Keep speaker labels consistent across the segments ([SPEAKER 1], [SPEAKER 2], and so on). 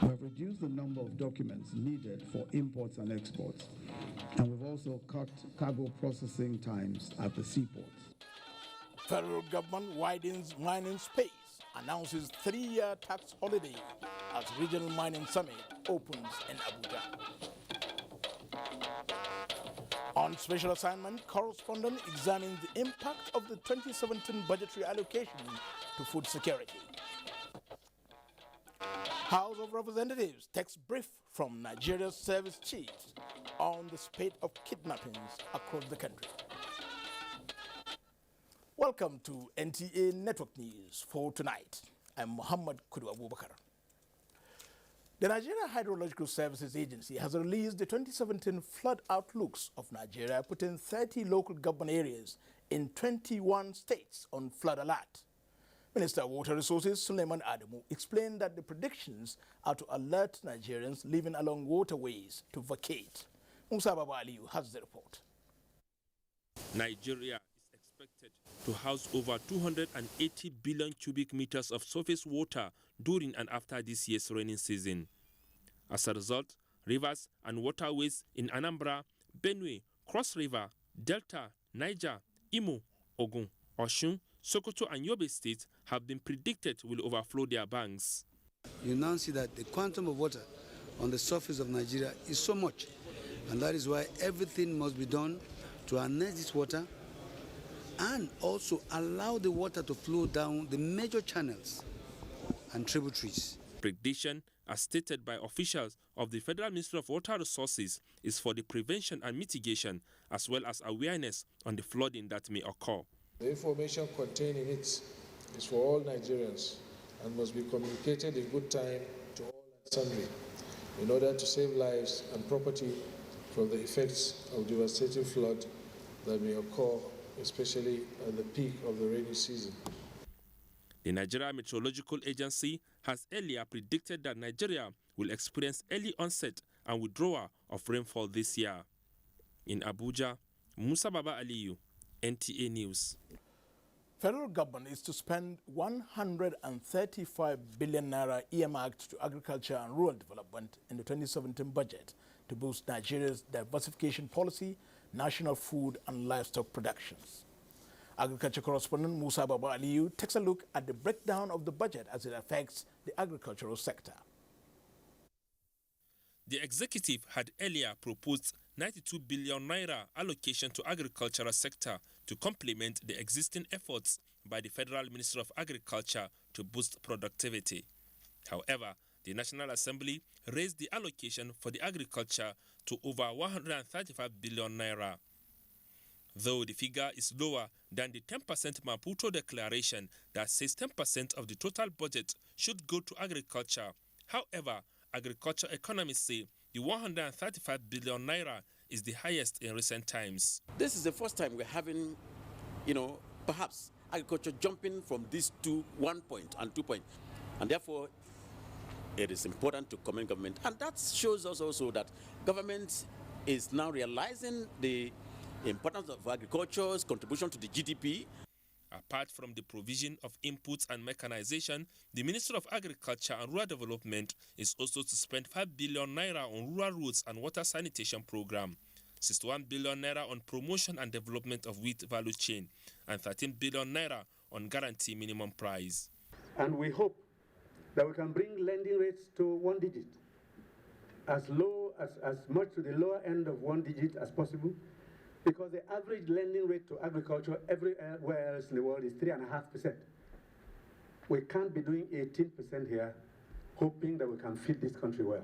[SPEAKER 1] We have reduced the number of documents needed for imports and exports, and we've also cut cargo processing times at the seaports.
[SPEAKER 2] Federal government widens mining space, announces 3-year tax holiday as Regional Mining Summit opens in Abuja. On special assignment, correspondent examines the impact of the 2017 budgetary allocation to food security. House of Representatives takes brief from Nigeria's service chiefs on the spate of kidnappings across the country. Welcome to NTA Network News for tonight. I'm Muhammad Kudu Abubakar. The Nigeria Hydrological Services Agency has released the 2017 flood outlooks of Nigeria, putting 30 local government areas in 21 states on flood alert. Minister of Water Resources Suleiman Adamu explained that the predictions are to alert Nigerians living along waterways to vacate. Musa Baba Aliyu has the report.
[SPEAKER 3] Nigeria is expected to house over 280 billion cubic meters of surface water during and after this year's rainy season. As a result, rivers and waterways in Anambra, Benue, Cross River, Delta, Niger, Imo, Ogun, Osun, Sokoto and Yobe states have been predicted will overflow their banks.
[SPEAKER 4] You now see that the quantum of water on the surface of Nigeria is so much, and that is why everything must be done to harness this water and also allow the water to flow down the major channels and tributaries.
[SPEAKER 3] Prediction, as stated by officials of the Federal Ministry of Water Resources, is for the prevention and mitigation as well as awareness on the flooding that may occur.
[SPEAKER 5] The information contained in it is for all Nigerians and must be communicated in good time to all and sundry in order to save lives and property from the effects of devastating flood that may occur, especially at the peak of the rainy season.
[SPEAKER 3] The Nigeria Meteorological Agency has earlier predicted that Nigeria will experience early onset and withdrawal of rainfall this year. In Abuja, Musa Baba Aliyu, NTA News.
[SPEAKER 2] Federal government is to spend 135 billion naira earmarked to agriculture and rural development in the 2017 budget to boost Nigeria's diversification policy, national food and livestock productions. Agriculture correspondent Musa Baba Aliyu takes a look at the breakdown of the budget as it affects the agricultural sector.
[SPEAKER 3] The executive had earlier proposed 92 billion naira allocation to agricultural sector to complement the existing efforts by the Federal Ministry of Agriculture to boost productivity. However, the National Assembly raised the allocation for the agriculture to over 135 billion naira. Though the figure is lower than the 10% Maputo declaration that says 10% of the total budget should go to agriculture. However, agriculture economists say the 135 billion naira is the highest in recent times.
[SPEAKER 6] This is the first time we're having, perhaps agriculture jumping from these 1 point and 2 point. And therefore, it is important to commend government. And that shows us also that government is now realizing the importance of agriculture's contribution to the GDP.
[SPEAKER 3] Apart from the provision of inputs and mechanization, the Ministry of Agriculture and Rural Development is also to spend 5 billion naira on rural roads and water sanitation program, 61 billion naira on promotion and development of wheat value chain, and 13 billion naira on guarantee minimum price.
[SPEAKER 7] And we hope that we can bring lending rates to 1 digit, as much to the lower end of 1 digit as possible, because the average lending rate to agriculture everywhere else in the world is 3.5%. We can't be doing 18% here, hoping that we can feed this country well.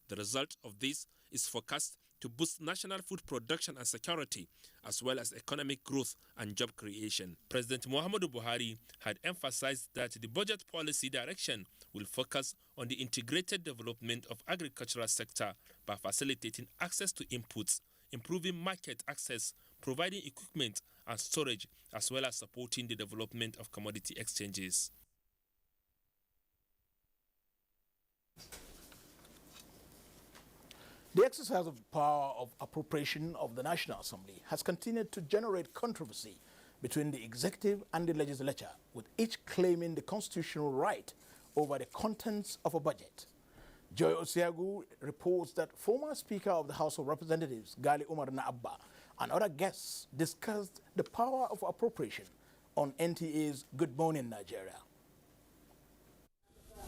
[SPEAKER 3] The result of this is forecast to boost national food production and security, as well as economic growth and job creation. President Muhammadu Buhari had emphasized that the budget policy direction will focus on the integrated development of agricultural sector by facilitating access to inputs, improving market access, providing equipment and storage, as well as supporting the development of commodity exchanges.
[SPEAKER 2] The exercise of the power of appropriation of the National Assembly has continued to generate controversy between the executive and the legislature, with each claiming the constitutional right over the contents of a budget. Joy Osiagu reports that former Speaker of the House of Representatives, Gali Umar Naabba, and other guests discussed the power of appropriation on NTA's Good Morning Nigeria.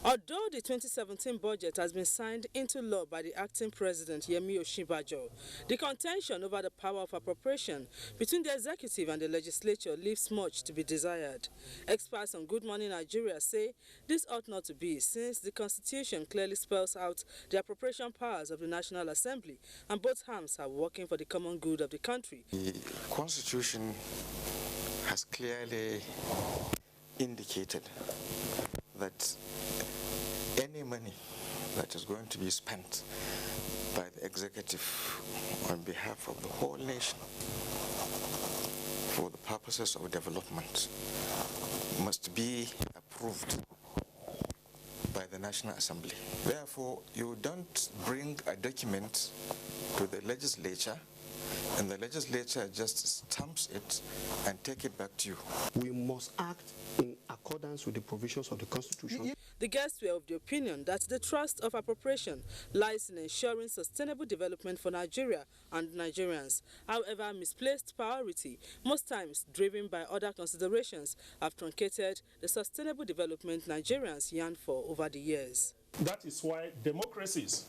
[SPEAKER 8] Although the 2017 budget has been signed into law by the acting president, Yemi Osinbajo, the contention over the power of appropriation between the executive and the legislature leaves much to be desired. Experts on Good Morning Nigeria say this ought not to be, since the constitution clearly spells out the appropriation powers of the National Assembly, and both arms are working for the common good of the country.
[SPEAKER 9] The constitution has clearly indicated that any money that is going to be spent by the executive on behalf of the whole nation for the purposes of development must be approved by the National Assembly. Therefore, you don't bring a document to the legislature and the legislature just stamps it and take it back to you.
[SPEAKER 10] We must act in accordance with the provisions of the Constitution.
[SPEAKER 8] The guests were of the opinion that the trust of appropriation lies in ensuring sustainable development for Nigeria and Nigerians. However, misplaced priority, most times driven by other considerations, have truncated the sustainable development Nigerians yearn for over the years.
[SPEAKER 11] That is why democracies,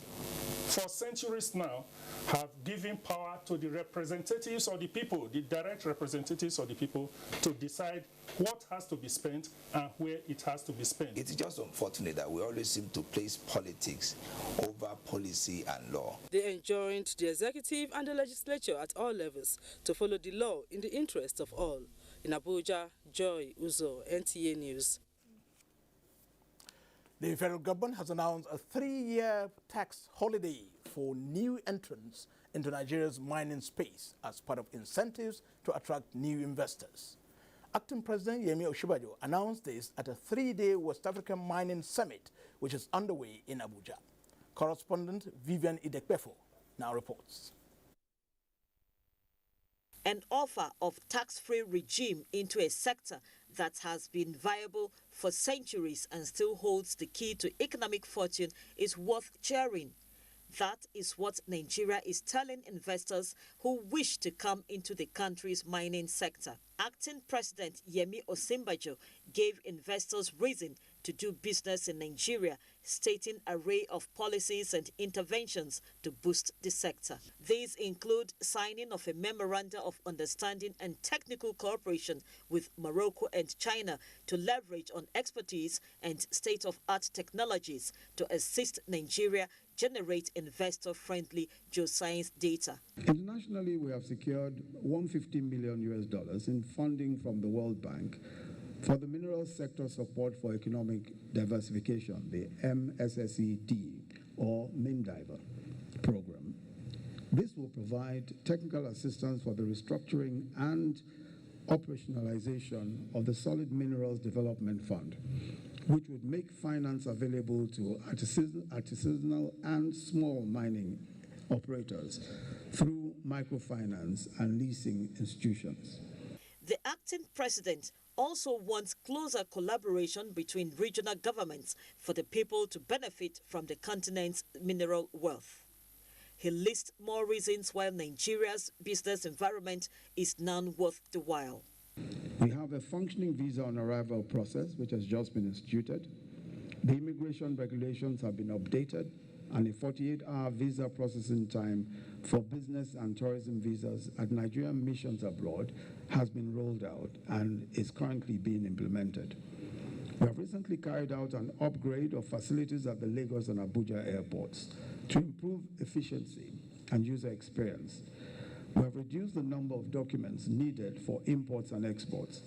[SPEAKER 11] for centuries now, have given power to the representatives of the people, the direct representatives of the people, to decide what has to be spent and where it has to be spent.
[SPEAKER 12] It's just unfortunate that we always seem to place politics over policy and law.
[SPEAKER 8] They enjoined the executive and the legislature at all levels to follow the law in the interest of all. In Abuja, Joy Uzo, NTA News.
[SPEAKER 2] The federal government has announced a 3-year tax holiday for new entrants into Nigeria's mining space as part of incentives to attract new investors. Acting President Yemi Osinbajo announced this at a 3-day West African Mining Summit, which is underway in Abuja. Correspondent Vivian Idekpefo now reports.
[SPEAKER 13] An offer of tax-free regime into a sector that has been viable for centuries and still holds the key to economic fortune is worth cheering. That is what Nigeria is telling investors who wish to come into the country's mining sector. Acting President Yemi Osinbajo gave investors reason to do business in Nigeria, stating an array of policies and interventions to boost the sector. These include signing of a memorandum of understanding and technical cooperation with Morocco and China to leverage on expertise and state-of-art technologies to assist Nigeria generate investor-friendly geoscience data.
[SPEAKER 1] Internationally, we have secured $150 million in funding from the World Bank for the mineral sector support for economic diversification, the MSSED or MINDIVER program. This will provide technical assistance for the restructuring and operationalization of the Solid Minerals Development Fund, which would make finance available to artisanal and small mining operators through microfinance and leasing institutions.
[SPEAKER 13] The acting president also wants closer collaboration between regional governments for the people to benefit from the continent's mineral wealth. He lists more reasons why Nigeria's business environment is none worth the while.
[SPEAKER 1] We have a functioning visa on arrival process, which has just been instituted. The immigration regulations have been updated, and a 48-hour visa processing time for business and tourism visas at Nigerian missions abroad has been rolled out and is currently being implemented. We have recently carried out an upgrade of facilities at the Lagos and Abuja airports to improve efficiency and user experience. We have reduced the number of documents needed for imports and exports,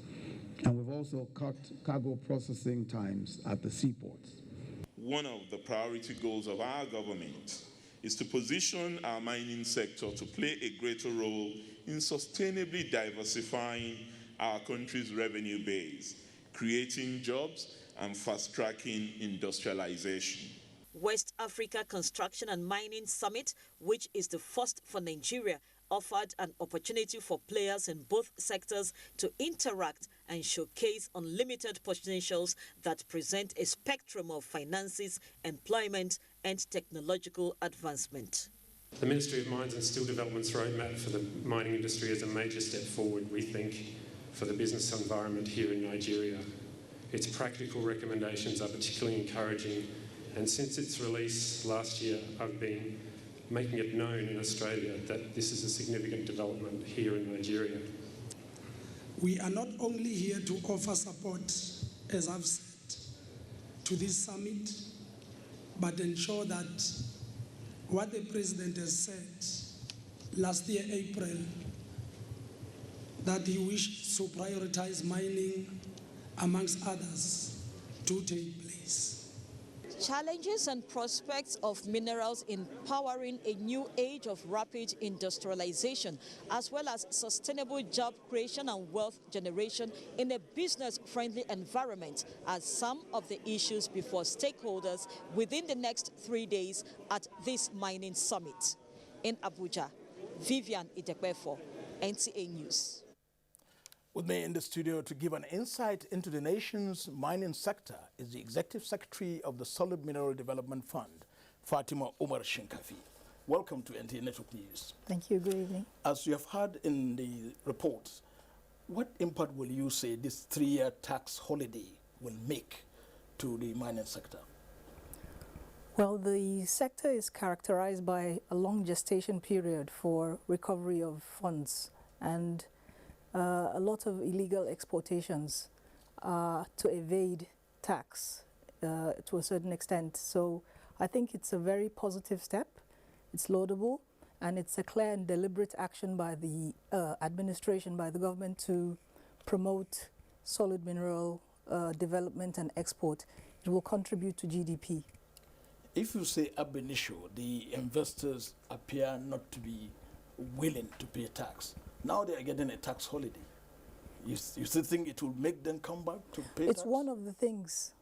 [SPEAKER 1] and we've also cut cargo processing times at the seaports.
[SPEAKER 14] One of the priority goals of our government is to position our mining sector to play a greater role in sustainably diversifying our country's revenue base, creating jobs and fast-tracking industrialization.
[SPEAKER 13] West Africa Construction and Mining Summit, which is the first for Nigeria, offered an opportunity for players in both sectors to interact and showcase unlimited potentials that present a spectrum of finances, employment, and technological advancement.
[SPEAKER 15] The Ministry of Mines and Steel Development's roadmap for the mining industry is a major step forward, we think, for the business environment here in Nigeria. Its practical recommendations are particularly encouraging, and since its release last year, I've been making it known in Australia that this is a significant development here in Nigeria.
[SPEAKER 16] We are not only here to offer support, as I've said, to this summit, but ensure that what the President has said last year, April, that he wished to prioritize mining, amongst others, to take place.
[SPEAKER 13] Challenges and prospects of minerals in powering a new age of rapid industrialization, as well as sustainable job creation and wealth generation in a business-friendly environment, are some of the issues before stakeholders within the next 3 days at this mining summit. In Abuja, Vivian Idekwefo, NTA News.
[SPEAKER 2] With me in the studio to give an insight into the nation's mining sector is the Executive Secretary of the Solid Mineral Development Fund, Fatima Umar Shinkafi. Welcome to NTA Network News.
[SPEAKER 17] Thank you. Good evening.
[SPEAKER 2] As you have heard in the report, what impact will you say this 3-year tax holiday will make to the mining sector?
[SPEAKER 17] Well, the sector is characterized by a long gestation period for recovery of funds and a lot of illegal exportations to evade tax to a certain extent. So I think it's a very positive step. It's laudable, and it's a clear and deliberate action by the administration, by the government, to promote solid mineral development and export. It will contribute to GDP.
[SPEAKER 2] If you say ab initio, the investors appear not to be willing to pay tax. Now they are getting a tax holiday. You still think it will make them come back to pay tax?
[SPEAKER 17] It's one of the things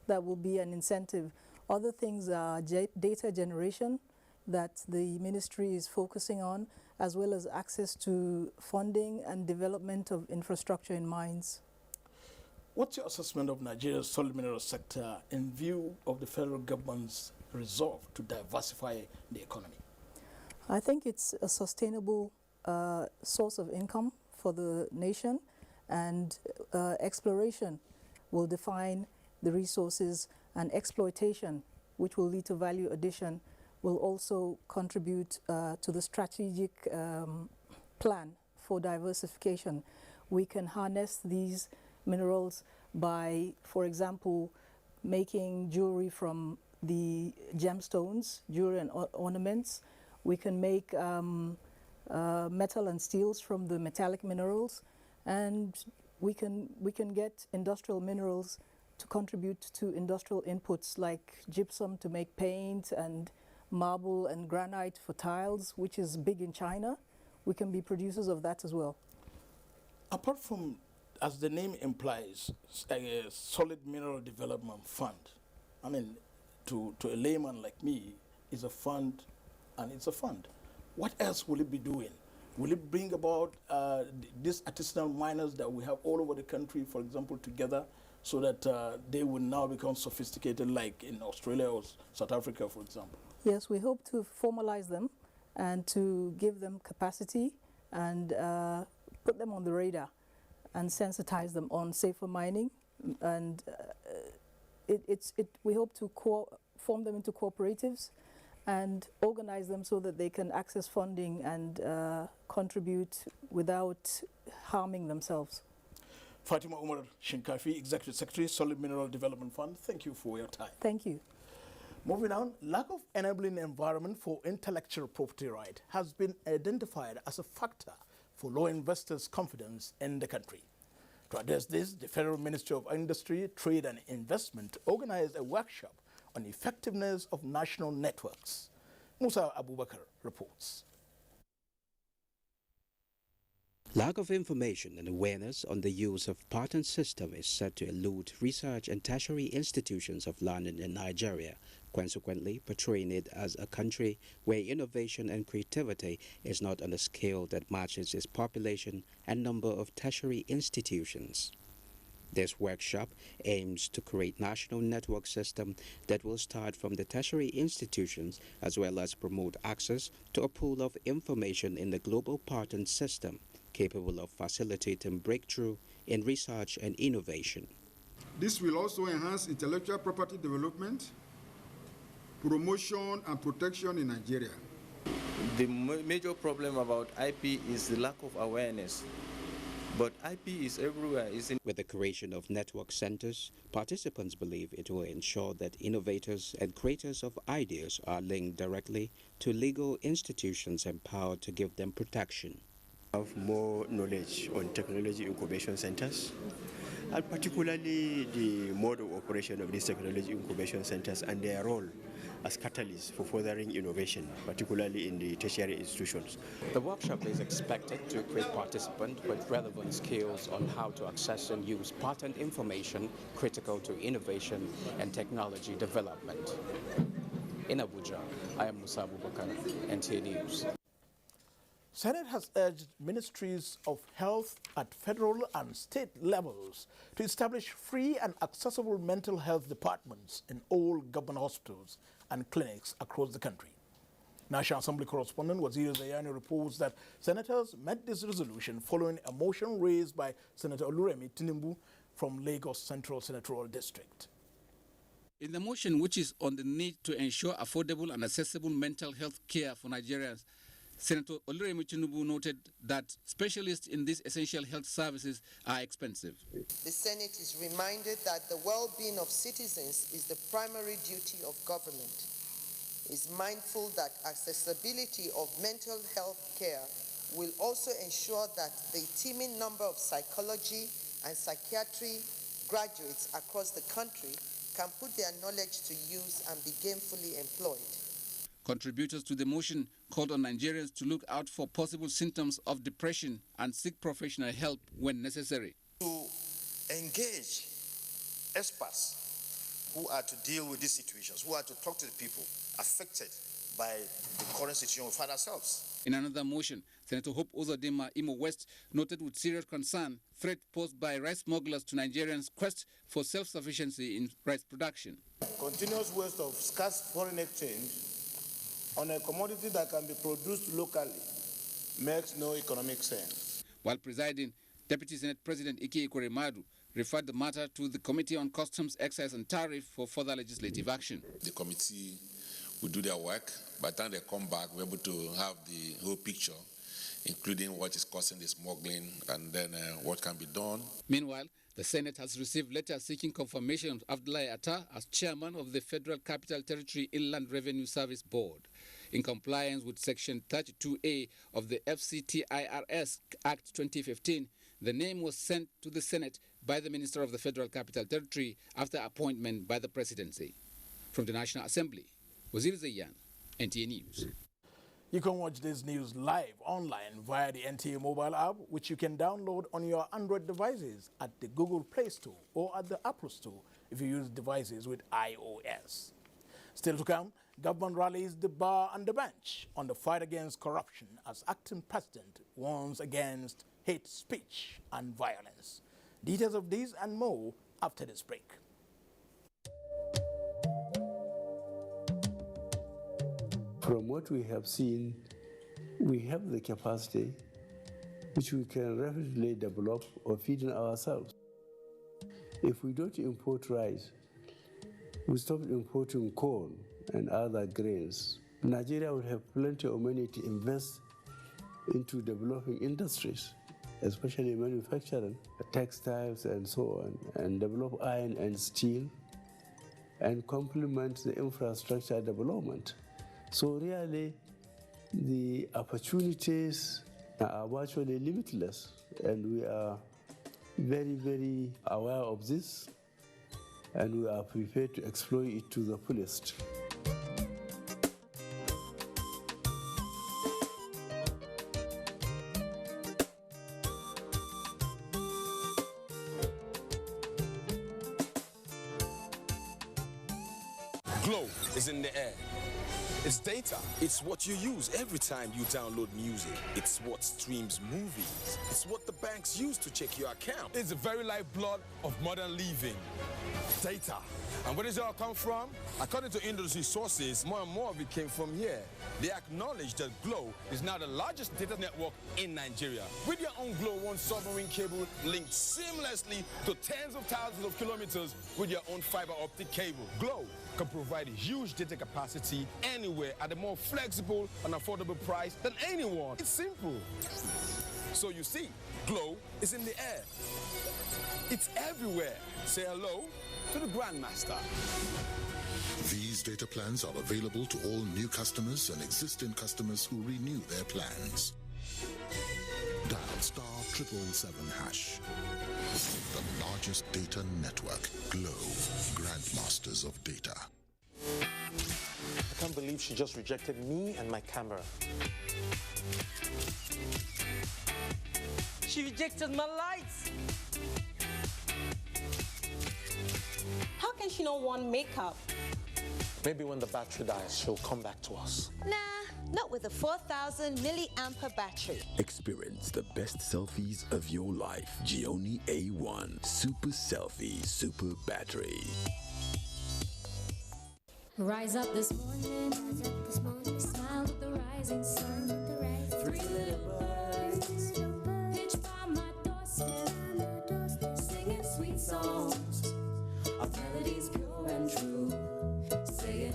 [SPEAKER 17] that will be an incentive. Other things are data generation that the ministry is focusing on, as well as access to funding and development of infrastructure in mines.
[SPEAKER 2] What's your assessment of Nigeria's solid mineral sector in view of the federal government's resolve to diversify the economy?
[SPEAKER 17] I think it's a sustainable source of income for the nation, and exploration will define the resources, and exploitation, which will lead to value addition, will also contribute to the strategic plan for diversification. We can harness these minerals by, for example, making jewelry from the gemstones, jewelry and ornaments. We can make metal and steels from the metallic minerals, and we can get industrial minerals to contribute to industrial inputs like gypsum to make paint, and marble and granite for tiles, which is big in China. We can be producers of that as well.
[SPEAKER 2] Apart from, as the name implies, a solid mineral development fund, I mean, to a layman like me, is a fund, and it's a fund. What else will it be doing? Will it bring about these artisanal miners that we have all over the country, for example, together, so that they will now become sophisticated, like in Australia or South Africa, for example?
[SPEAKER 17] Yes, we hope to formalize them and to give them capacity and put them on the radar and sensitize them on safer mining. And we hope to form them into cooperatives and organize them so that they can access funding and contribute without harming themselves.
[SPEAKER 2] Fatima Umar Shinkafi, Executive Secretary, Solid Mineral Development Fund, thank you for your time.
[SPEAKER 17] Thank you.
[SPEAKER 2] Moving on, lack of enabling environment for intellectual property right has been identified as a factor for low investors' confidence in the country. To address this, the Federal Ministry of Industry, Trade and Investment organized a workshop on effectiveness of national networks. Musa Abubakar reports.
[SPEAKER 18] Lack of information and awareness on the use of patent system is said to elude research and tertiary institutions of learning in Nigeria, consequently portraying it as a country where innovation and creativity is not on a scale that matches its population and number of tertiary institutions. This workshop aims to create a national network system that will start from the tertiary institutions as well as promote access to a pool of information in the global patent system capable of facilitating breakthrough in research and innovation.
[SPEAKER 19] This will also enhance intellectual property development, promotion and protection in Nigeria.
[SPEAKER 20] The major problem about IP is the lack of awareness. But IP is everywhere.
[SPEAKER 18] With the creation of network centers, participants believe it will ensure that innovators and creators of ideas are linked directly to legal institutions empowered to give them protection.
[SPEAKER 21] Have more knowledge on technology incubation centers, and particularly the mode of operation of these technology incubation centers and their role as catalysts for furthering innovation, particularly in the tertiary institutions.
[SPEAKER 22] The workshop is expected to equip participants with relevant skills on how to access and use patent information critical to innovation and technology development. In Abuja, I am Musa Abubakar, NTA News.
[SPEAKER 2] Senate has urged ministries of health at federal and state levels to establish free and accessible mental health departments in all government hospitals and clinics across the country. National Assembly correspondent Waziri Zayani reports that senators met this resolution following a motion raised by Senator Oluremi Tinubu from Lagos Central Senatorial District.
[SPEAKER 23] In the motion, which is on the need to ensure affordable and accessible mental health care for Nigerians, Senator Oluremi Tinubu noted that specialists in these essential health services are expensive.
[SPEAKER 24] The Senate is reminded that the well-being of citizens is the primary duty of government. It is mindful that accessibility of mental health care will also ensure that the teeming number of psychology and psychiatry graduates across the country can put their knowledge to use and be gainfully employed.
[SPEAKER 23] Contributors to the motion called on Nigerians to look out for possible symptoms of depression and seek professional help when necessary.
[SPEAKER 25] To engage experts who are to deal with these situations, who are to talk to the people affected by the current situation we find ourselves.
[SPEAKER 23] In another motion, Senator Hope Uzodinma Imo West noted with serious concern threat posed by rice smugglers to Nigerians' quest for self-sufficiency in rice production.
[SPEAKER 25] Continuous waste of scarce foreign exchange on a commodity that can be produced locally makes no economic sense.
[SPEAKER 23] While presiding, Deputy Senate President Ike Ikweremadu referred the matter to the Committee on Customs, Excise and Tariff for further legislative action.
[SPEAKER 26] The committee will do their work. By the time they come back, we're able to have the whole picture, including what is causing the smuggling and then what can be done.
[SPEAKER 23] Meanwhile, the Senate has received letters seeking confirmation of Abdullahi Atta as chairman of the Federal Capital Territory Inland Revenue Service Board. In compliance with Section 32A of the FCTIRS Act 2015, the name was sent to the Senate by the Minister of the Federal Capital Territory after appointment by the Presidency. From the National Assembly, Waziri Zayan, NTA News.
[SPEAKER 2] You can watch this news live online via the NTA mobile app, which you can download on your Android devices at the Google Play Store or at the Apple Store if you use devices with iOS. Still to come, government rallies the bar and the bench on the fight against corruption as acting president warns against hate speech and violence. Details of these and more after this break.
[SPEAKER 27] From what we have seen, we have the capacity which we can rapidly develop or feed in ourselves. If we don't import rice, we stop importing corn and other grains, Nigeria will have plenty of money to invest into developing industries, especially manufacturing, textiles and so on, and develop iron and steel, and complement the infrastructure development. So really, the opportunities are virtually limitless, and we are very, very aware of this, and we are prepared to exploit it to the fullest.
[SPEAKER 28] Glow is in the air. It's data. It's what you use every time you download music. It's what streams movies. It's what the banks use to check your account. It's the very lifeblood of modern living. Data. And where does it all come from? According to industry sources, more and more of it came from here. They acknowledge that Glo is now the largest data network in Nigeria. With your own Glo One submarine cable linked seamlessly to tens of thousands of kilometers with your own fiber optic cable, Glo can provide a huge data capacity anywhere at a more flexible and affordable price than anyone. It's simple. So you see, Glo is in the air. It's everywhere. Say hello to the Grandmaster.
[SPEAKER 3] These data plans are available to all new customers and existing customers who renew their plans. Dial *777#. The largest data network, Glo, Grandmasters of Data.
[SPEAKER 4] I can't believe she just rejected me and my camera.
[SPEAKER 5] She rejected my lights.
[SPEAKER 6] How can she not want makeup?
[SPEAKER 4] Maybe when the battery dies, she'll come back to us.
[SPEAKER 6] Nah, not with a 4,000 milliampere battery.
[SPEAKER 7] Experience the best selfies of your life. Gioni A1 Super Selfie Super Battery.
[SPEAKER 9] Rise up this morning, smile with the rising sun. 3 little birds pitch by my doorstep, singing sweet songs of melodies pure and true, saying,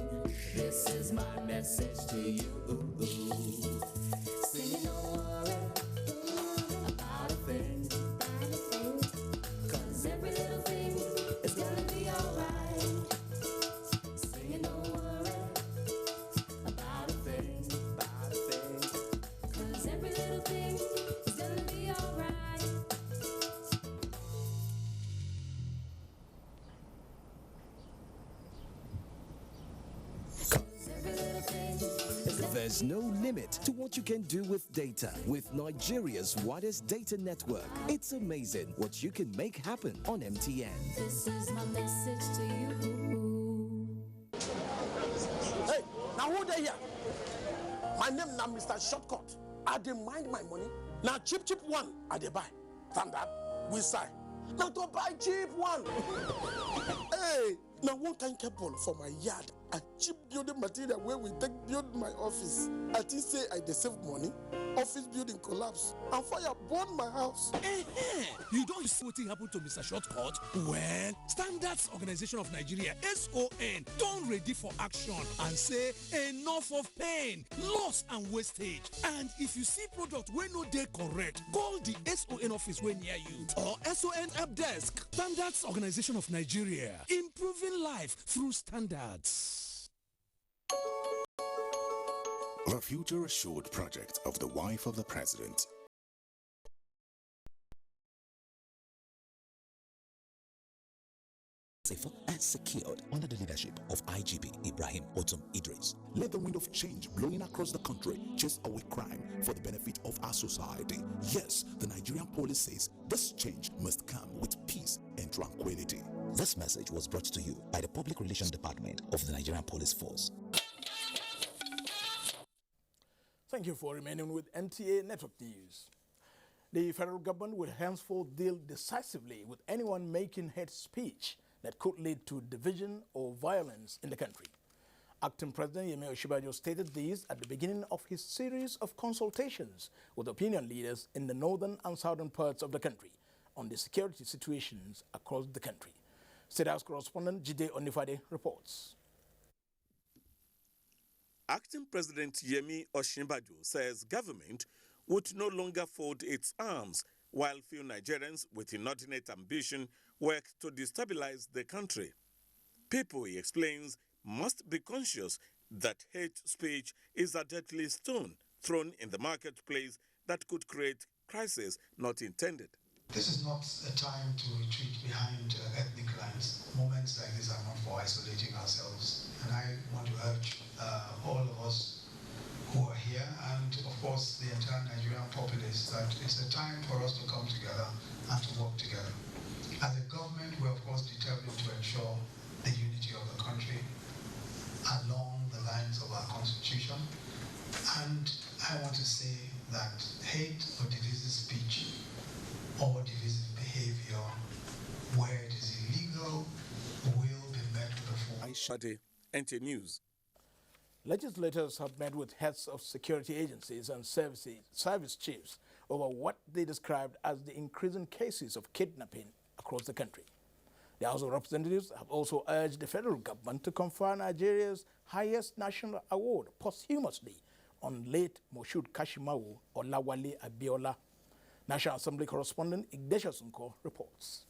[SPEAKER 9] this is my message to you. Singing, don't worry about a thing, 'cause every little thing is gonna be alright. Singing, don't worry about a thing, 'cause every little thing is gonna be alright.
[SPEAKER 10] There's no limit to what you can do with data. With Nigeria's widest data network, it's amazing what you can make happen on MTN.
[SPEAKER 9] This is my message to you.
[SPEAKER 11] Hey, now who they here? My name now Mr. Shortcut. I dey mind my money. Now cheap one, I dey buy. Standard, we sign. Now to buy cheap one. Hey, now one kind cable for my yard. A cheap building material where we take build my office. I think say I dey save money. Office building collapse and fire burn my house.
[SPEAKER 29] You don't see what happened to Mr. Shortcut? Well, Standards Organization of Nigeria, SON, don't ready for action and say enough of pain, loss and wastage. And if you see product where no dey correct, call the SON office way near you or SON help desk. Standards Organization of Nigeria, improving life through standards.
[SPEAKER 3] The Future Assured project of the wife of the president.
[SPEAKER 30] Safer and secured under the leadership of IGP Ibrahim Otum Idris.
[SPEAKER 3] Let the wind of change blowing across the country chase away crime for the benefit of our society. Yes, the Nigerian police says this change must come with peace and tranquility.
[SPEAKER 30] This message was brought to you by the Public Relations Department of the Nigerian Police Force.
[SPEAKER 2] Thank you for remaining with NTA Network News. The federal government will henceforth deal decisively with anyone making hate speech that could lead to division or violence in the country. Acting President Yemi Osinbajo stated this at the beginning of his series of consultations with opinion leaders in the northern and southern parts of the country on the security situations across the country. State House correspondent Jide Onifade reports.
[SPEAKER 31] Acting President Yemi Osinbajo says government would no longer fold its arms while few Nigerians with inordinate ambition work to destabilize the country. People, he explains, must be conscious that hate speech is a deadly stone thrown in the marketplace that could create crises not intended.
[SPEAKER 32] This is not a time to retreat behind ethnic lines. Moments like this are not for isolating ourselves. And I want to urge all of us who are here and, of course, the entire Nigerian populace that it's a time for us to come together and to work together. As a government, we're, of course, determined to ensure the unity of the country along the lines of our Constitution. And I want to say that hate or divisive speech or divisive behavior where it is illegal will be met with a full.
[SPEAKER 31] NTA News.
[SPEAKER 2] Legislators have met with heads of security agencies and service chiefs over what they described as the increasing cases of kidnapping across the country. The House of Representatives have also urged the federal government to confer Nigeria's highest national award posthumously on late Moshood Kashimawo Olawale Abiola. National Assembly correspondent Judicial reports.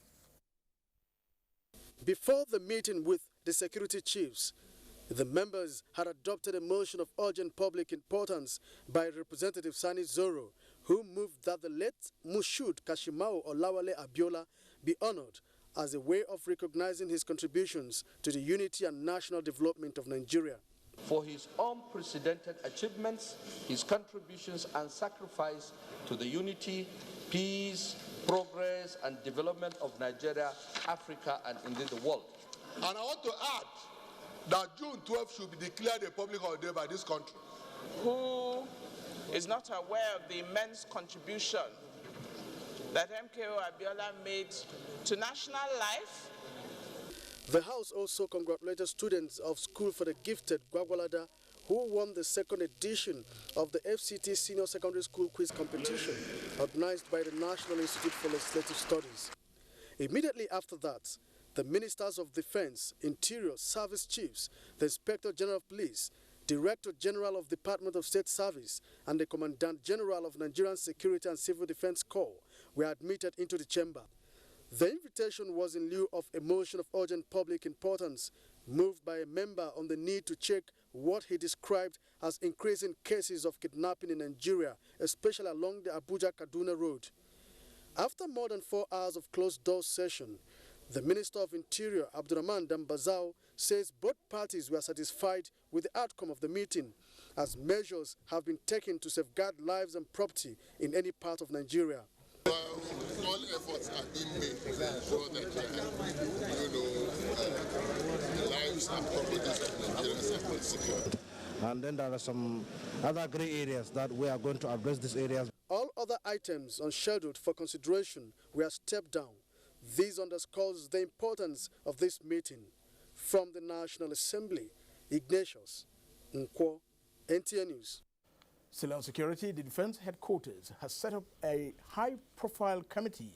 [SPEAKER 1] Before the meeting with the security chiefs, the members had adopted a motion of urgent public importance by Representative Sani Zoro, who moved that the late Moshood Kashimawo Olawale Abiola be honored as a way of recognizing his contributions to the unity and national development of Nigeria.
[SPEAKER 8] For his unprecedented achievements, his contributions and sacrifice to the unity, peace, progress and development of Nigeria, Africa and indeed the world.
[SPEAKER 12] And I want to add that June 12th should be declared a public holiday by this country.
[SPEAKER 13] Who is not aware of the immense contribution that MKO Abiola made to national life?
[SPEAKER 1] The House also congratulated students of School for the Gifted Gwagwalada who won the second edition of the FCT Senior Secondary School Quiz Competition organized by the National Institute for Legislative Studies. Immediately after that, the Ministers of Defense, Interior, Service Chiefs, the Inspector General of Police, Director General of Department of State Service, and the Commandant General of Nigerian Security and Civil Defense Corps were admitted into the chamber. The invitation was in lieu of a motion of urgent public importance moved by a member on the need to check what he described as increasing cases of kidnapping in Nigeria, especially along the Abuja-Kaduna road. After more than 4 hours of closed-door session, the Minister of Interior, Abdurrahman Dambazao, says both parties were satisfied with the outcome of the meeting, as measures have been taken to safeguard lives and property in any part of Nigeria.
[SPEAKER 12] All efforts are being made to ensure that the lives and properties of Nigerians are secured.
[SPEAKER 14] And then there are some other grey areas that we are going to address these areas.
[SPEAKER 1] All other items unscheduled for consideration were stepped down. This underscores the importance of this meeting. From the National Assembly, Ignatius Nkwo, NTA News.
[SPEAKER 2] Still on security, the Defense Headquarters has set up a high-profile committee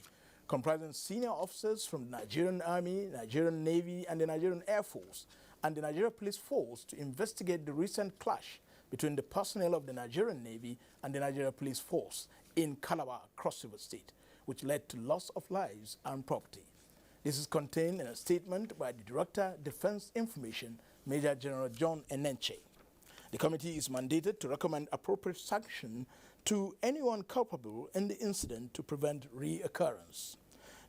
[SPEAKER 2] comprising senior officers from the Nigerian Army, Nigerian Navy, and the Nigerian Air Force, and the Nigerian Police Force to investigate the recent clash between the personnel of the Nigerian Navy and the Nigerian Police Force in Calabar, Cross River State, which led to loss of lives and property. This is contained in a statement by the Director, Defense Information, Major General John Enenche. The committee is mandated to recommend appropriate sanction to anyone culpable in the incident to prevent reoccurrence.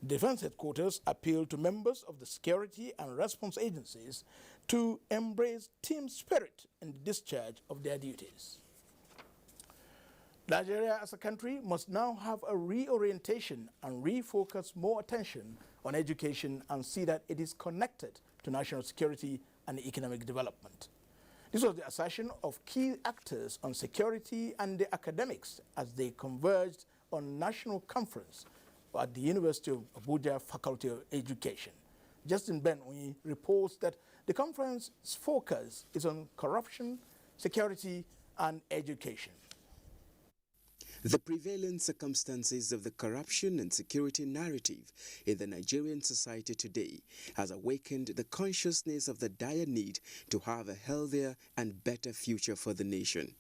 [SPEAKER 2] Defense Headquarters appealed to members of the security and response agencies to embrace team spirit in the discharge of their duties. Nigeria as a country must now have a reorientation and refocus more attention on education and see that it is connected to national security and economic development. This was the assertion of key actors on security and the academics as they converged on national conference at the University of Abuja Faculty of Education. Justin Benui reports that the conference's focus is on corruption, security, and education.
[SPEAKER 15] The prevalent circumstances of the corruption and security narrative in the Nigerian society today has awakened the consciousness of the dire need to have a healthier and better future for the nation.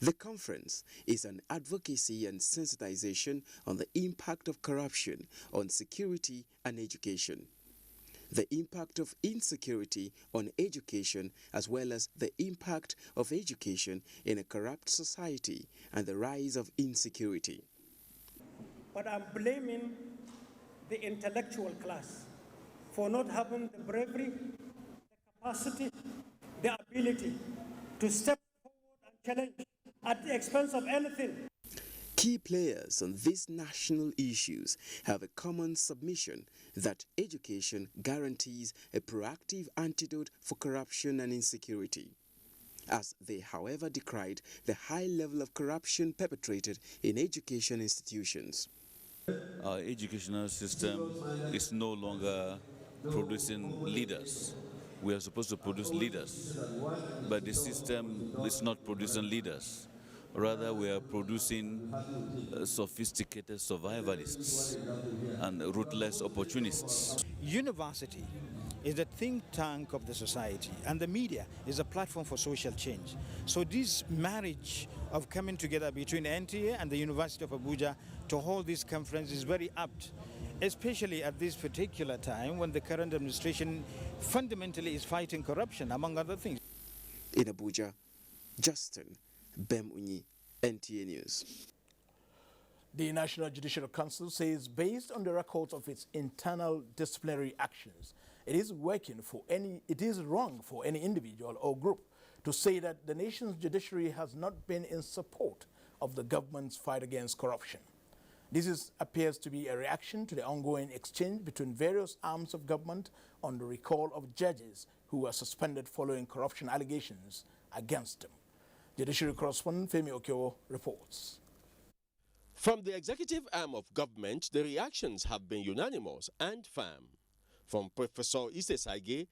[SPEAKER 15] The conference is an advocacy and sensitization on the impact of corruption on security and education, the impact of insecurity on education, as well as the impact of education in a corrupt society and the rise of insecurity.
[SPEAKER 16] But I'm blaming the intellectual class for not having the bravery, the capacity, the ability to step forward and challenge at the expense of anything.
[SPEAKER 15] Key players on these national issues have a common submission that education guarantees a proactive antidote for corruption and insecurity, as they, however, decried the high level of corruption perpetrated in education institutions.
[SPEAKER 17] Our educational system is no longer producing leaders. We are supposed to produce leaders, but the system is not producing leaders. Rather, we are producing sophisticated survivalists and ruthless opportunists.
[SPEAKER 18] University is the think tank of the society, and the media is a platform for social change. So this marriage of coming together between NTA and the University of Abuja to hold this conference is very apt, especially at this particular time when the current administration fundamentally is fighting corruption, among other things.
[SPEAKER 15] In Abuja, Justin Bemunyi, NTA News.
[SPEAKER 2] The National Judicial Council says, based on the records of its internal disciplinary actions, it is wrong for any individual or group to say that the nation's judiciary has not been in support of the government's fight against corruption. This appears to be a reaction to the ongoing exchange between various arms of government on the recall of judges who were suspended following corruption allegations against them. Judiciary correspondent Femi Okewo reports.
[SPEAKER 19] From the executive arm of government, the reactions have been unanimous and firm. From Professor Ise Sage,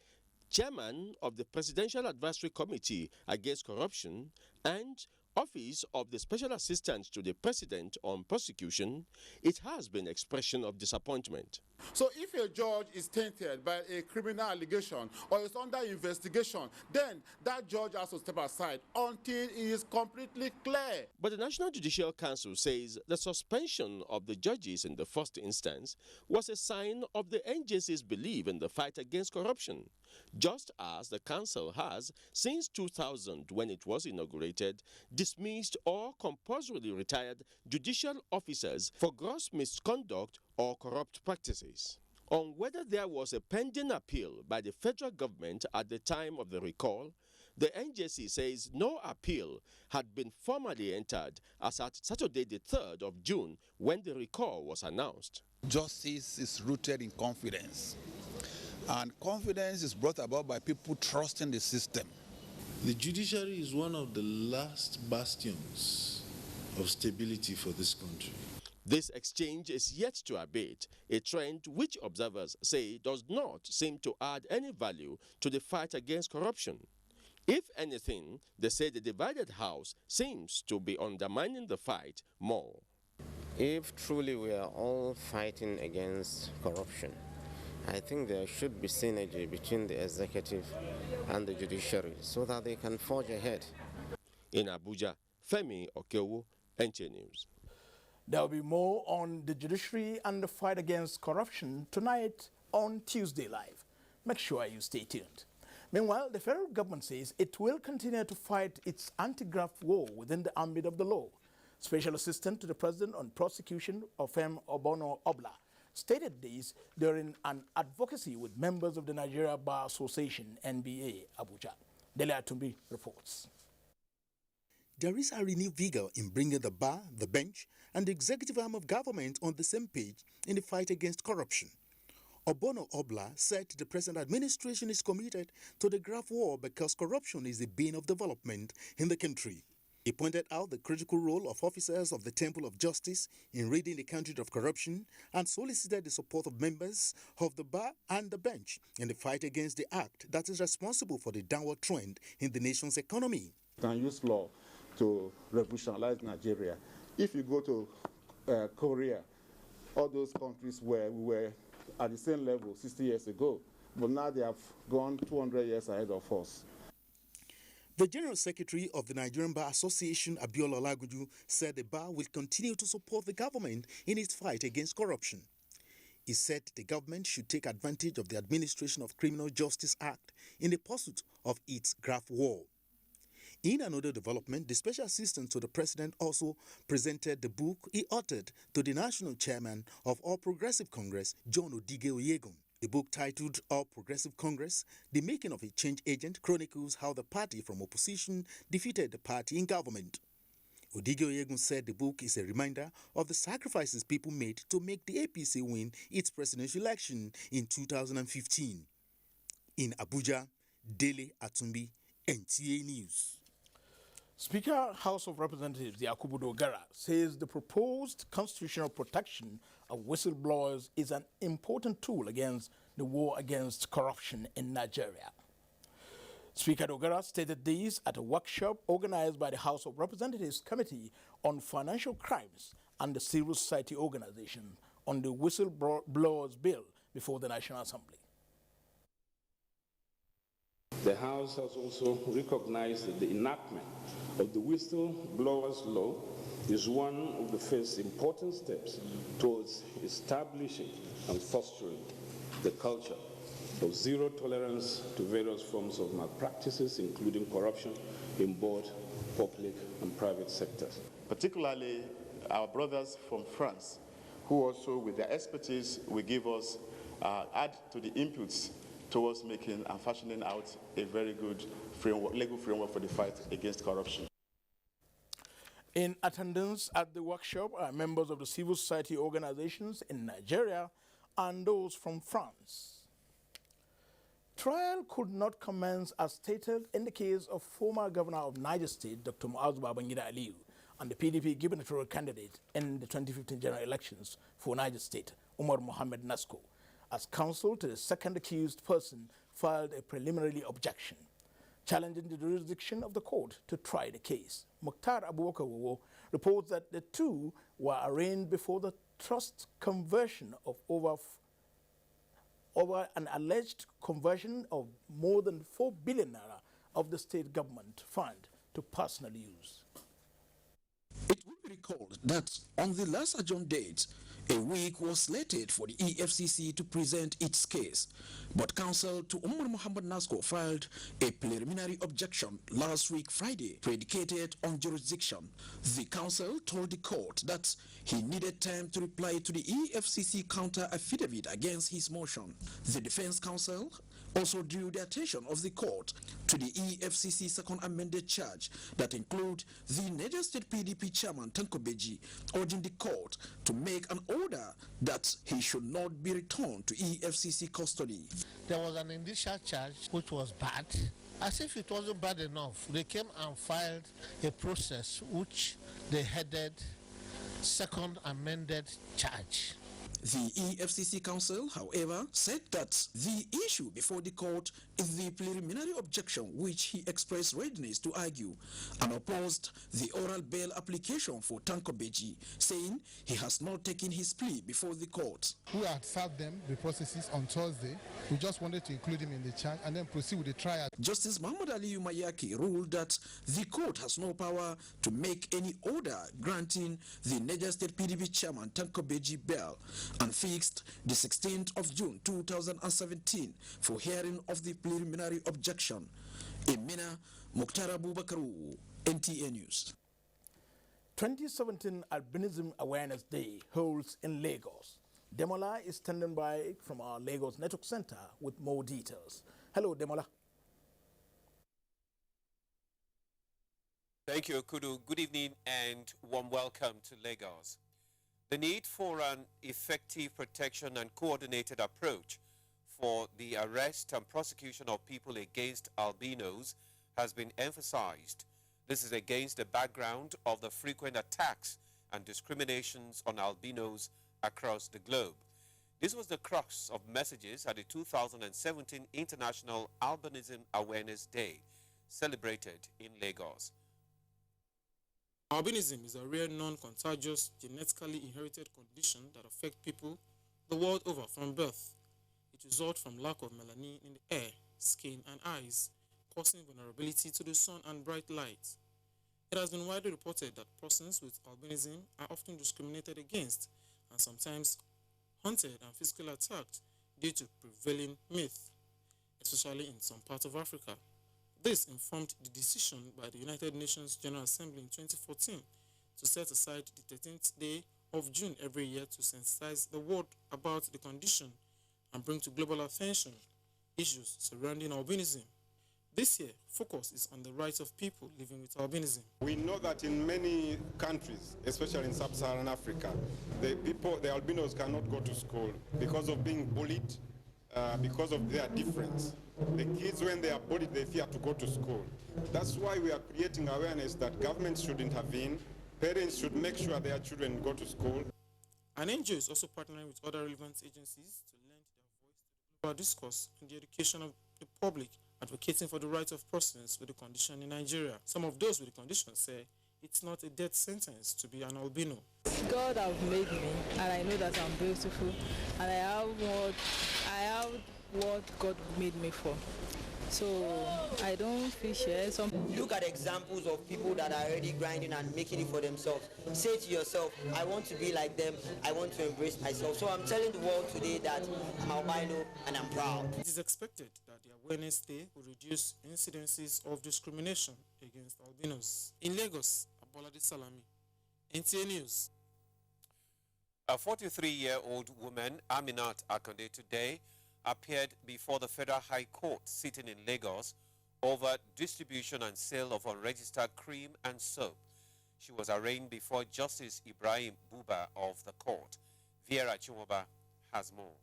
[SPEAKER 19] chairman of the Presidential Advisory Committee Against Corruption and Office of the Special Assistant to the President on Prosecution, it has been expression of disappointment.
[SPEAKER 20] So if a judge is tainted by a criminal allegation or is under investigation, then that judge has to step aside until it is completely clear.
[SPEAKER 19] But the National Judicial Council says the suspension of the judges in the first instance was a sign of the NJC's belief in the fight against corruption, just as the council has, since 2000 when it was inaugurated, dismissed or compulsorily retired judicial officers for gross misconduct or corrupt practices. On whether there was a pending appeal by the federal government at the time of the recall, the NJC says no appeal had been formally entered as at Saturday the 3rd of June when the recall was announced.
[SPEAKER 21] Justice is rooted in confidence, and confidence is brought about by people trusting the system.
[SPEAKER 22] The judiciary is one of the last bastions of stability for this country.
[SPEAKER 19] This exchange is yet to abate, a trend which observers say does not seem to add any value to the fight against corruption. If anything, they say the divided house seems to be undermining the fight more.
[SPEAKER 23] If truly we are all fighting against corruption, I think there should be synergy between the executive and the judiciary so that they can forge ahead.
[SPEAKER 19] In Abuja, Femi Okewo, NTA News.
[SPEAKER 2] There will be more on the judiciary and the fight against corruption tonight on Tuesday Live. Make sure you stay tuned. Meanwhile, the federal government says it will continue to fight its anti-graft war within the ambit of the law. Special Assistant to the President on Prosecution, Ofem Obono Obla, stated this during an advocacy with members of the Nigeria Bar Association, NBA, Abuja. Dele Atumbi reports.
[SPEAKER 24] There is a renewed vigor in bringing the bar, the bench, and the executive arm of government on the same page in the fight against corruption. Obono Obla said the present administration is committed to the graft war because corruption is the bane of development in the country. He pointed out the critical role of officers of the Temple of Justice in ridding the country of corruption and solicited the support of members of the bar and the bench in the fight against the act that is responsible for the downward trend in the nation's economy.
[SPEAKER 25] You can use law to revolutionize Nigeria. If you go to Korea, all those countries where we were at the same level 60 years ago, but now they have gone 200 years ahead of us.
[SPEAKER 24] The General Secretary of the Nigerian Bar Association, Abiola Olagunju, said the bar will continue to support the government in its fight against corruption. He said the government should take advantage of the Administration of Criminal Justice Act in the pursuit of its graft war. In another development, the Special Assistant to the President also presented the book he authored to the National Chairman of All Progressive Congress, John Odige Oyegun. The book, titled All Progressive Congress, The Making of a Change Agent, chronicles how the party from opposition defeated the party in government. Odige Oyegun said the book is a reminder of the sacrifices people made to make the APC win its presidential election in 2015. In Abuja, Dele Atumbi, NTA News.
[SPEAKER 2] Speaker, House of Representatives Yakubu Dogara says the proposed constitutional protection of whistleblowers is an important tool against the war against corruption in Nigeria. Speaker Dogara stated this at a workshop organized by the House of Representatives Committee on Financial Crimes and the Civil Society Organization on the Whistleblowers Bill before the National Assembly.
[SPEAKER 3] The House has also recognized that the enactment of the Whistleblowers Law is one of the first important steps towards establishing and fostering the culture of zero tolerance to various forms of malpractices, including corruption in both public and private sectors.
[SPEAKER 4] Particularly our brothers from France, who also with their expertise will give us, add to the inputs towards making and fashioning out a very good framework, legal framework for the fight against corruption.
[SPEAKER 2] In attendance at the workshop are members of the civil society organizations in Nigeria and those from France. Trial could not commence as stated in the case of former governor of Niger State, Dr. Muazu Babangida Aliyu, and the PDP gubernatorial candidate in the 2015 general elections for Niger State, Umar Mohamed Nasko, as counsel to the second accused person filed a preliminary objection, challenging the jurisdiction of the court to try the case. Mukhtar Abubakar reports that the two were arraigned before the trust conversion of over an alleged conversion of more than 4 billion naira of the state government fund to personal use.
[SPEAKER 5] It will be recalled that on the last adjourned date, a week was slated for the EFCC to present its case, but counsel to Umar Mohamed Nasko filed a preliminary objection last week Friday, predicated on jurisdiction. The counsel told the court that he needed time to reply to the EFCC counter affidavit against his motion. The defense counsel also drew the attention of the court to the EFCC second amended charge that include the Niger State PDP chairman Tanko Beji urging the court to make an order that he should not be returned to EFCC custody.
[SPEAKER 6] There was an initial charge which was bad. As if it wasn't bad enough, they came and filed a process which they headed second amended charge.
[SPEAKER 5] The EFCC counsel, however, said that the issue before the court is the preliminary objection which he expressed readiness to argue, and opposed the oral bail application for Tanko Beji, saying he has not taken his plea before the court.
[SPEAKER 7] We had served them the processes on Thursday. We just wanted to include him in the charge and then proceed with the trial.
[SPEAKER 5] Justice Muhammad Aliyu Mayaki ruled that the court has no power to make any order granting the Niger State PDP chairman Tanko Beji bail, and fixed the 16th of June 2017 for hearing of the preliminary objection. In Mina, Mukhtar Abubakar, NTA News.
[SPEAKER 2] 2017 Albinism Awareness Day holds in Lagos. Demola is standing by from our Lagos Network Center with more details. Hello, Demola.
[SPEAKER 9] Thank you, Okudu. Good evening and warm welcome to Lagos. The need for an effective protection and coordinated approach for the arrest and prosecution of people against albinos has been emphasized. This is against the background of the frequent attacks and discriminations on albinos across the globe. This was the crux of messages at the 2017 International Albinism Awareness Day, celebrated in Lagos.
[SPEAKER 10] Albinism is a rare, non-contagious, genetically inherited condition that affects people the world over from birth. It results from lack of melanin in the hair, skin, and eyes, causing vulnerability to the sun and bright light. It has been widely reported that persons with albinism are often discriminated against and sometimes hunted and physically attacked due to prevailing myth, especially in some parts of Africa. This informed the decision by the United Nations General Assembly in 2014 to set aside the 13th day of June every year to sensitize the world about the condition and bring to global attention issues surrounding albinism. This year, focus is on the rights of people living with albinism.
[SPEAKER 11] We know that in many countries, especially in sub-Saharan Africa, the albinos cannot go to school because of being bullied, because of their difference. The kids, when they are bullied, they fear to go to school. That's why we are creating awareness that governments should intervene, parents should make sure their children go to school.
[SPEAKER 10] An NGO is also partnering with other relevant agencies to lend their voice to the global discourse and the education of the public, advocating for the rights of persons with a condition in Nigeria. Some of those with the condition say it's not a death sentence to be an albino.
[SPEAKER 1] God has made me, and I know that I'm beautiful, and I have what God made me for. So I don't feel shame.
[SPEAKER 8] Look at examples of people that are already grinding and making it for themselves. Say to yourself, I want to be like them, I want to embrace myself. So I'm telling the world today that I'm albino and I'm proud.
[SPEAKER 10] It is expected that the Awareness Day will reduce incidences of discrimination against albinos. In Lagos, Abolade Salami, NTA News.
[SPEAKER 9] A 43-year-old woman, Aminat Akonde, today appeared before the Federal High Court sitting in Lagos over distribution and sale of unregistered cream and soap. She was arraigned before Justice Ibrahim Buba of the court. Viera Chimoba has more.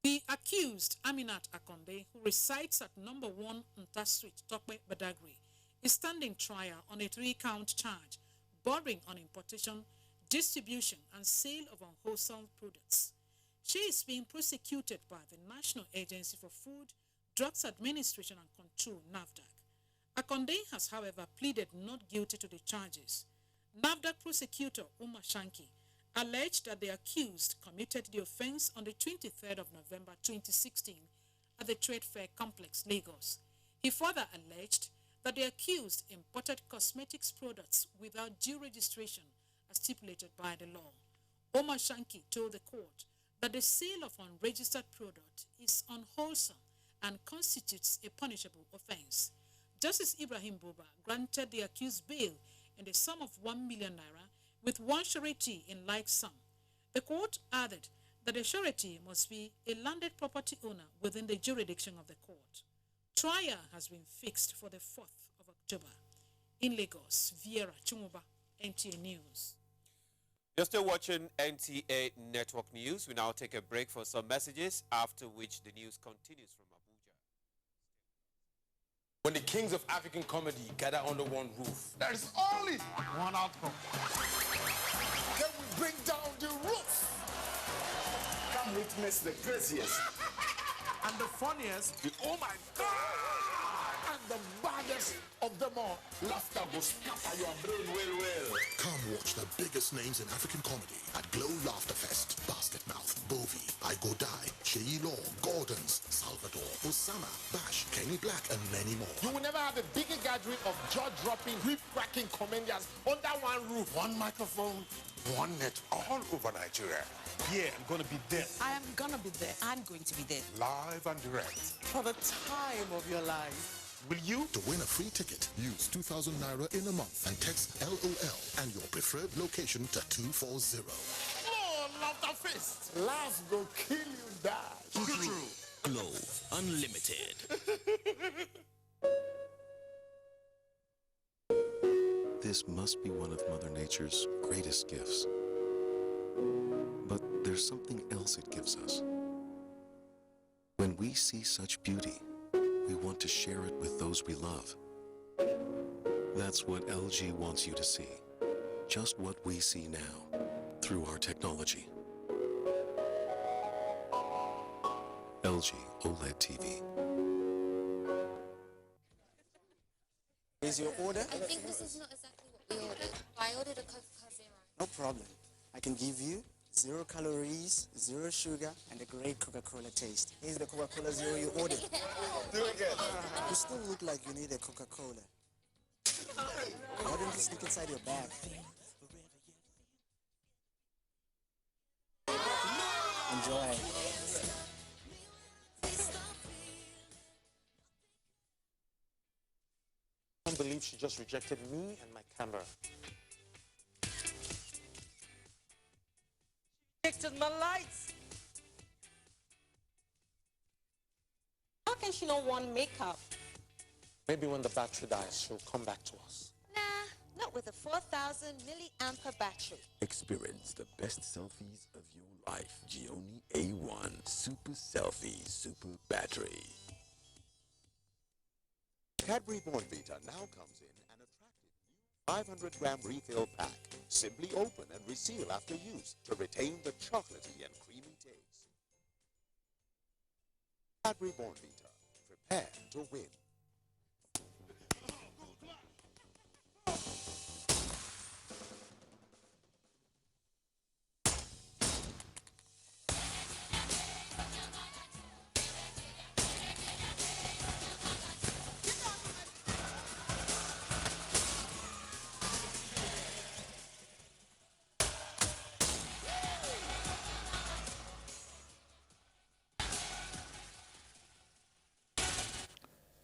[SPEAKER 12] The accused, Aminat Akonde, who resides at number 1 Nta Street, Tokwe, Badagry, is standing trial on a 3-count charge bordering on importation, distribution, and sale of unwholesome products. She is being prosecuted by the National Agency for Food, Drugs Administration and Control, NAFDAC. Akonde has, however, pleaded not guilty to the charges. NAFDAC prosecutor Umar Shanki alleged that the accused committed the offense on the 23rd of November 2016 at the Trade Fair Complex, Lagos. He further alleged that the accused imported cosmetics products without due registration as stipulated by the law. Omar Shanki told the court that the sale of unregistered product is unwholesome and constitutes a punishable offense. Justice Ibrahim Buba granted the accused bail in the sum of 1 million naira with one surety in like sum. The court added that the surety must be a landed property owner within the jurisdiction of the court. Trial has been fixed for the 4th of October. In Lagos, Viera Chumuba, NTA News.
[SPEAKER 9] You're still watching NTA Network News. We now take a break for some messages, after which the news continues from Abuja.
[SPEAKER 13] When the kings of African comedy gather under one roof, there is only one outcome. Then we bring down the roof. Come witness the craziest and the funniest, the oh my God, and the baddest of them all. Laughter will scatter your brain well.
[SPEAKER 14] Come watch the biggest names in African comedy at Glow Laughter Fest. Basket Mouth, Bovi, I Go Die, Sheyi Law, Gordons, Salvador, Osama, Bash, Kenny Black, and many more.
[SPEAKER 13] You will never have a bigger gathering of jaw-dropping, whip-cracking comedians under one roof. One microphone, one net, all over Nigeria. Yeah, I'm gonna be there.
[SPEAKER 26] I am gonna be there. I'm going to be there.
[SPEAKER 13] Live and direct. For the time of your life. Will you?
[SPEAKER 14] To win a free ticket, use 2,000 naira in a month and text LOL and your preferred location to 240.
[SPEAKER 13] Oh, Laughter Fest. Laugh go kill you, die. True.
[SPEAKER 5] Glow Unlimited.
[SPEAKER 27] This must be one of Mother Nature's greatest gifts. But there's something else it gives us. When we see such beauty, we want to share it with those we love. That's what LG wants you to see. Just what we see now, through our technology. LG OLED TV.
[SPEAKER 28] Is your order?
[SPEAKER 29] I think this is not exactly what we ordered. I ordered a Coca-Cola Zero.
[SPEAKER 28] No problem. I can give you 0 calories, 0 sugar, and a great Coca-Cola taste. Here's the Coca-Cola Zero you ordered.
[SPEAKER 13] Do it again.
[SPEAKER 28] You still look like you need a Coca-Cola. Why don't you sneak inside your bag? Enjoy.
[SPEAKER 13] I can't believe she just rejected me and my camera.
[SPEAKER 30] Rejected my lights. How can she not want makeup?
[SPEAKER 13] Maybe when the battery dies, she'll come back to us.
[SPEAKER 30] Nah, no. with a 4,000 milliampere battery.
[SPEAKER 15] Experience the best selfies of your life. Gioni A1 Super Selfie Super Battery. Cadbury Bournvita now comes in an attractive 500-gram refill pack. Simply open and reseal after use to retain the chocolatey and creamy taste. Cadbury Bournvita. Prepare to win.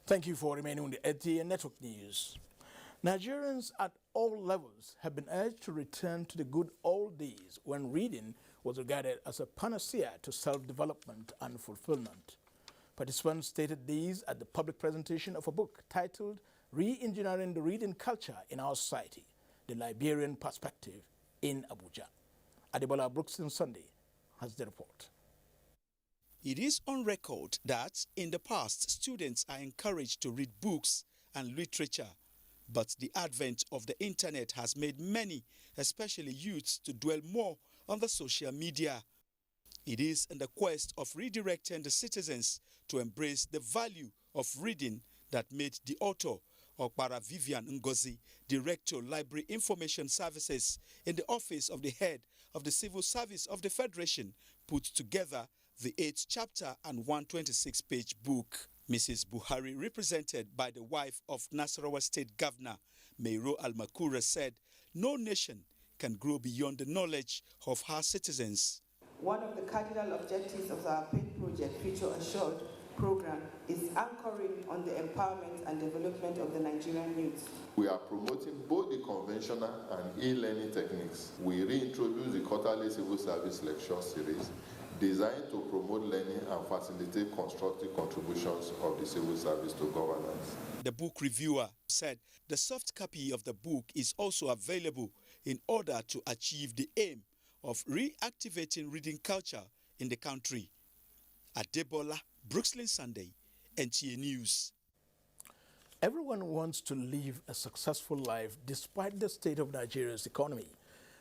[SPEAKER 2] Thank you for remaining on the NTA Network News. Nigerians at all levels have been urged to return to the good old days when reading was regarded as a panacea to self-development and fulfillment. Participants stated these at the public presentation of a book titled Reengineering the Reading Culture in Our Society, The Liberian Perspective in Abuja. Adebola Brookston Sunday has the report.
[SPEAKER 24] It is on record that in the past, students are encouraged to read books and literature, but the advent of the internet has made many, especially youths, to dwell more on the social media. It is in the quest of redirecting the citizens to embrace the value of reading that made the author, Okpara Vivian Ngozi, Director, Library Information Services in the office of the head of the Civil Service of the Federation, put together the 8th chapter and 126-page book. Mrs. Buhari, represented by the wife of Nasarawa State Governor Meiro Almakura, said no nation can grow beyond the knowledge of her citizens.
[SPEAKER 16] One of the cardinal objectives of our PAID project, Future Assured program, is anchoring on the empowerment and development of the Nigerian youth.
[SPEAKER 17] We are promoting both the conventional and e-learning techniques. We reintroduce the quarterly civil service lecture series designed to promote learning and facilitate constructive contributions of the civil service to governance.
[SPEAKER 24] The book reviewer said the soft copy of the book is also available in order to achieve the aim of reactivating reading culture in the country. Adebola, Brooksland Sunday, NTA News.
[SPEAKER 2] Everyone wants to live a successful life despite the state of Nigeria's economy.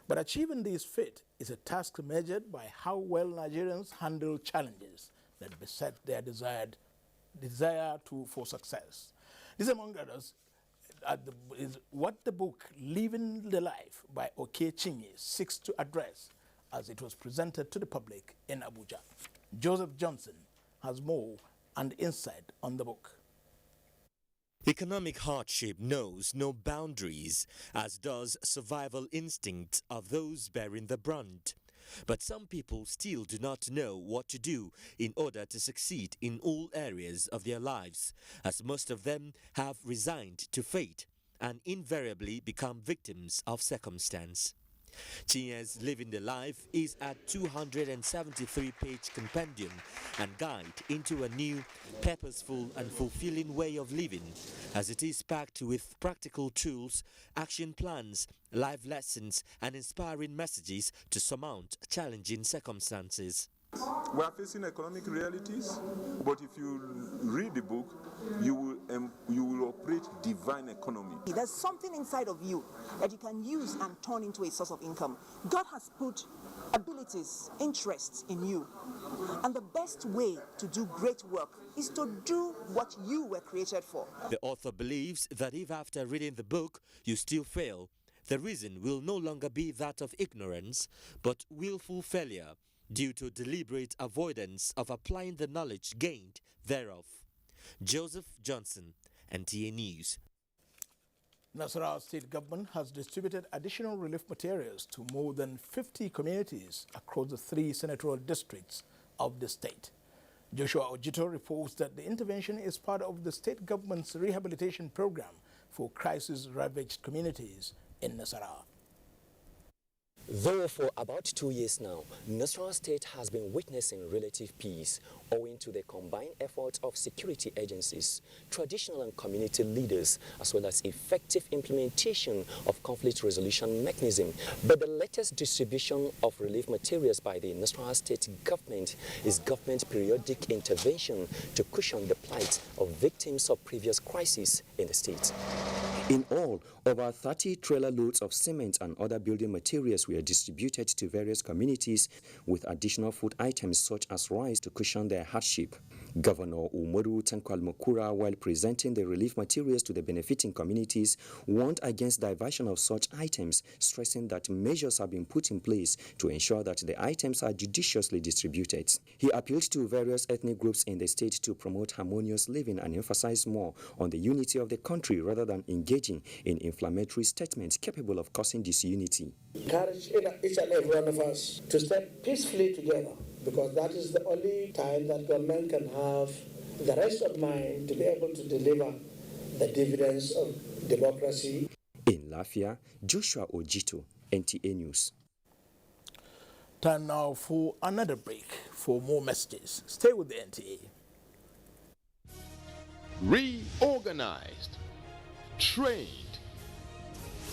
[SPEAKER 2] But achieving this feat is a task measured by how well Nigerians handle challenges that beset their desire for success. This, among others, is what the book Living the Life by Oke Chinye seeks to address as it was presented to the public in Abuja. Joseph Johnson has more and insight on the book.
[SPEAKER 18] Economic hardship knows no boundaries, as does survival instinct of those bearing the brunt. But some people still do not know what to do in order to succeed in all areas of their lives, as most of them have resigned to fate and invariably become victims of circumstance. Chinye's Living the Life is a 273-page compendium and guide into a new, purposeful and fulfilling way of living, as it is packed with practical tools, action plans, life lessons and inspiring messages to surmount challenging circumstances.
[SPEAKER 19] We are facing economic realities, but if you read the book, you will operate divine economy.
[SPEAKER 20] There's something inside of you that you can use and turn into a source of income. God has put abilities, interests in you. And the best way to do great work is to do what you were created for.
[SPEAKER 18] The author believes that if after reading the book you still fail, the reason will no longer be that of ignorance, but willful failure, due to deliberate avoidance of applying the knowledge gained thereof. Joseph Johnson, NTA News.
[SPEAKER 2] Nasarawa State Government has distributed additional relief materials to more than 50 communities across the 3 senatorial districts of the state. Joshua Ojito reports that the intervention is part of the state government's rehabilitation program for crisis-ravaged communities in Nasarawa.
[SPEAKER 1] Though for about 2 years now, Nasarawa State has been witnessing relative peace owing to the combined efforts of security agencies, traditional and community leaders, as well as effective implementation of conflict resolution mechanism. But the latest distribution of relief materials by the Nasarawa State government is government periodic intervention to cushion the plight of victims of previous crises in the state. In all, over 30 trailer loads of cement and other building materials were distributed to various communities with additional food items such as rice to cushion their hardship. Governor Umaru Tankwal Mukura, while presenting the relief materials to the benefiting communities, warned against diversion of such items, stressing that measures have been put in place to ensure that the items are judiciously distributed. He appealed to various ethnic groups in the state to promote harmonious living and emphasize more on the unity of the country rather than engaging in inflammatory statements capable of causing disunity.
[SPEAKER 3] Encourage each and every one of us to step peacefully together, because that is the only time that government can have the rest of mind to be able to deliver the dividends of democracy.
[SPEAKER 1] In Lafia, Joshua Ojito, NTA News.
[SPEAKER 2] Time now for another break. For more messages, stay with the NTA.
[SPEAKER 4] Reorganized, trained,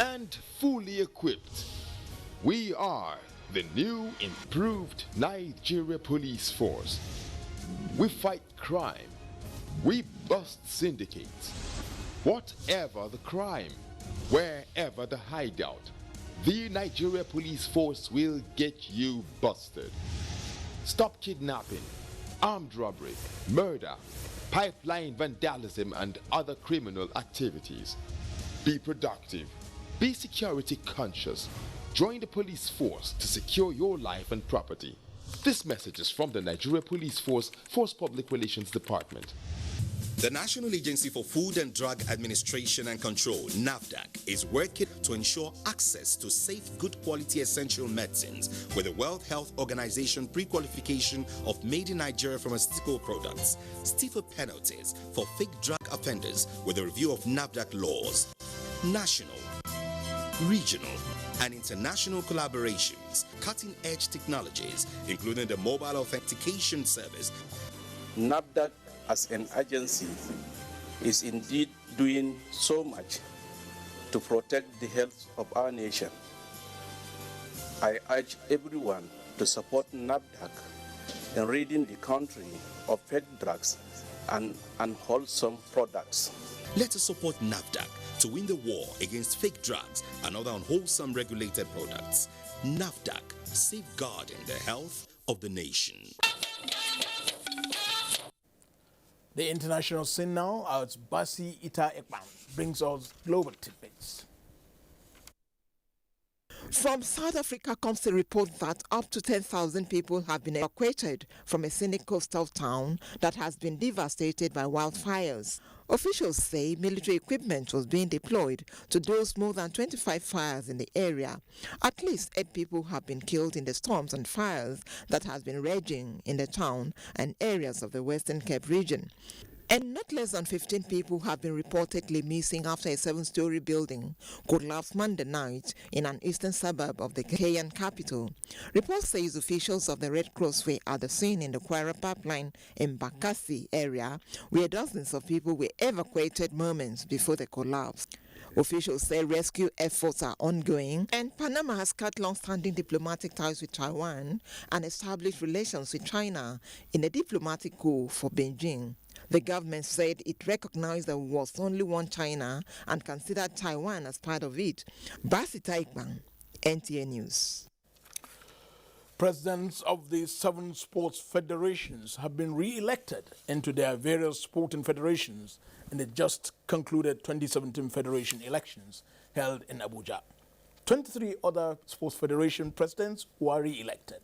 [SPEAKER 4] and fully equipped, we are the new improved Nigeria Police Force. We fight crime. We bust syndicates. Whatever the crime, wherever the hideout, the Nigeria Police Force will get you busted. Stop kidnapping, armed robbery, murder, pipeline vandalism, and other criminal activities. Be productive. Be security conscious. Join the police force to secure your life and property. This message is from the Nigeria Police Force Public Relations Department.
[SPEAKER 6] The National Agency for Food and Drug Administration and Control, NAFDAC, is working to ensure access to safe, good quality essential medicines with the World Health Organization pre-qualification of Made in Nigeria pharmaceutical products, stiffer penalties for fake drug offenders with a review of NAFDAC laws, national, regional, and international collaborations, cutting-edge technologies, including the mobile authentication service.
[SPEAKER 7] NAFDAC as an agency is indeed doing so much to protect the health of our nation. I urge everyone to support NAFDAC in ridding the country of fake drugs and unwholesome products.
[SPEAKER 6] Let us support NAFDAC to win the war against fake drugs and other unwholesome regulated products. NAFDAC, safeguarding the health of the nation.
[SPEAKER 2] The international scene now, as Basi Ita Ekman brings us global tidbits.
[SPEAKER 11] From South Africa comes a report that up to 10,000 people have been evacuated from a scenic coastal town that has been devastated by wildfires. Officials say military equipment was being deployed to douse more than 25 fires in the area. At least 8 people have been killed in the storms and fires that has been raging in the town and areas of the Western Cape region. And not less than 15 people have been reportedly missing after a 7-story building collapsed Monday night in an eastern suburb of the Kenyan capital. Reports say officials of the Red Cross were at the scene in the Kwara pipeline in Bakassi area, where dozens of people were evacuated moments before the collapse. Officials say rescue efforts are ongoing, and Panama has cut long-standing diplomatic ties with Taiwan and established relations with China in a diplomatic coup for Beijing. The government said it recognized there was only one China and considered Taiwan as part of it. Basi Taikban, NTA News.
[SPEAKER 2] Presidents of the 7 sports federations have been re-elected into their various sporting federations in the just concluded 2017 federation elections held in Abuja. 23 other sports federation presidents were re-elected.